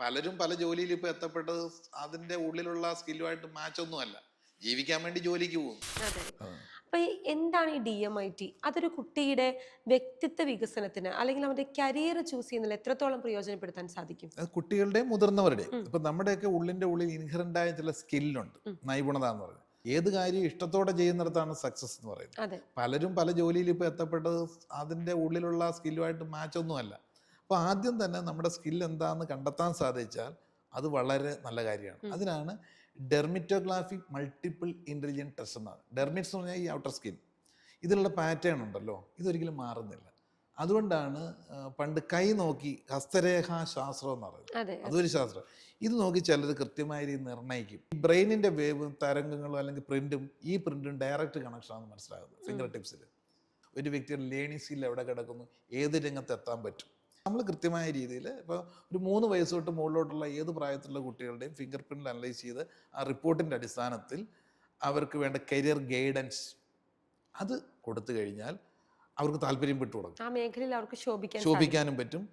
പലരും പല ജോലിയിൽ ഇപ്പോൾ എത്തപ്പെട്ടത് അതിൻ്റെ ഉള്ളിലുള്ള സ്കില്ലുമായിട്ട് മാച്ചൊന്നുമല്ല. ജീവിക്കാൻ വേണ്ടി ജോലിക്ക് പോകും. അതെ. അപ്പൊ എന്താണ് ഈ DMIT? അതൊരു കുട്ടിയുടെ വ്യക്തിത്വ വികസനത്തിന് അല്ലെങ്കിൽ അവന്റെ കരിയർ ചൂസ് ചെയ്യുന്നതിൽ എത്രത്തോളം പ്രയോജനപ്പെടുത്താൻ സാധിക്കും? അത് കുട്ടികളുടെയും മുതിർന്നവരുടെയും. ഇപ്പം നമ്മുടെയൊക്കെ ഉള്ളിൻ്റെ ഉള്ളിൽ ഇൻഹറൻ്റായ ചില സ്കില്ലുണ്ട്, നൈപുണത എന്ന് പറയുന്നത്. ഏത് കാര്യം ഇഷ്ടത്തോടെ ചെയ്യുന്നിടത്താണ് സക്സസ് എന്ന് പറയുന്നത്. അതെ. പലരും പല ജോലിയിൽ ഇപ്പോൾ എത്തപ്പെട്ടത് അതിൻ്റെ ഉള്ളിലുള്ള സ്കില്ലുമായിട്ട് മാച്ചൊന്നുമല്ല. അപ്പോൾ ആദ്യം തന്നെ നമ്മുടെ സ്കിൽ എന്താണെന്ന് കണ്ടെത്താൻ സാധിച്ചാൽ അത് വളരെ നല്ല കാര്യമാണ്. അതിനാണ് ഡെർമിറ്റോഗ്രാഫിക് മൾട്ടിപ്പിൾ ഇൻ്റലിജൻറ്റ് ടെസ്റ്റ് എന്നാണ്. ഡെർമിറ്റ്സ് എന്ന് പറഞ്ഞാൽ ഈ ഔട്ടർ സ്കിൻ, ഇതിലുള്ള പാറ്റേൺ ഉണ്ടല്ലോ, ഇതൊരിക്കലും മാറുന്നില്ല. അതുകൊണ്ടാണ് പണ്ട് കൈ നോക്കി ഹസ്തരേഖാ ശാസ്ത്രം എന്ന് പറയുന്നത്. അതെ. അതൊരു ശാസ്ത്രം. ഇത് നോക്കി ചിലർ കൃത്യമായ രീതി നിർണ്ണയിക്കും. ബ്രെയിനിൻ്റെ വേവും തരംഗങ്ങളും അല്ലെങ്കിൽ പ്രിൻറ്റും ഈ പ്രിൻറ്റും ഡയറക്റ്റ് കണക്ഷനാണെന്ന് മനസ്സിലാകുന്നത് ഫിംഗർ ടിപ്സിൽ. ഒരു വ്യക്തിയുടെ ലേണിംഗ് സ്കിൽ എവിടെ കിടക്കുന്നു, ഏത് രംഗത്ത് എത്താൻ പറ്റും. നമ്മൾ കൃത്യമായ രീതിയിൽ ഇപ്പോൾ ഒരു 3 വയസ്സ് തൊട്ട് മുകളിലോട്ടുള്ള ഏത് പ്രായത്തിലുള്ള കുട്ടികളുടെയും ഫിംഗർ പ്രിൻ്റ് അനലൈസ് ചെയ്ത് ആ റിപ്പോർട്ടിൻ്റെ അടിസ്ഥാനത്തിൽ അവർക്ക് വേണ്ട കരിയർ ഗൈഡൻസ് അത് കൊടുത്തു കഴിഞ്ഞാൽ അവർക്ക് താല്പര്യം പെട്ടു തുടങ്ങും. ആ മേഖലയിൽ അവർക്ക് ശോഭിക്കാനും പറ്റും.